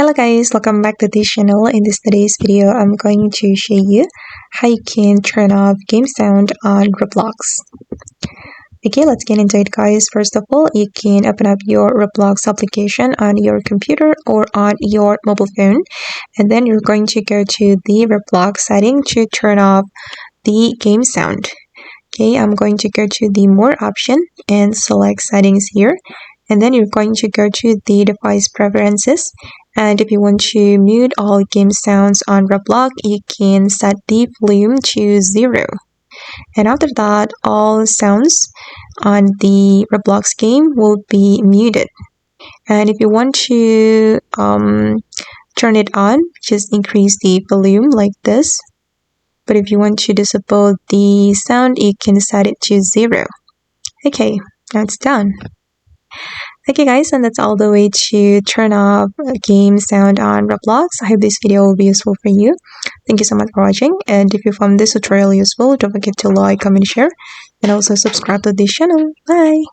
Hello guys, welcome back to this channel. In today's video, I'm going to show you how you can turn off game sound on Roblox. Okay, let's get into it guys. First of all, you can open up your Roblox application on your computer or on your mobile phone. And then you're going to go to the Roblox setting to turn off the game sound. Okay, I'm going to go to the more option and select settings here. And then you're going to go to the device preferences. And if you want to mute all game sounds on Roblox, you can set the volume to 0. And after that, all sounds on the Roblox game will be muted. And if you want to turn it on, just increase the volume like this. But if you want to disable the sound, you can set it to 0. Okay, that's done. Okay guys, and that's all the way to turn off game sound on Roblox. I hope this video will be useful for you. Thank you so much for watching, and if you found this tutorial useful, don't forget to like, comment, share, and also subscribe to this channel. Bye!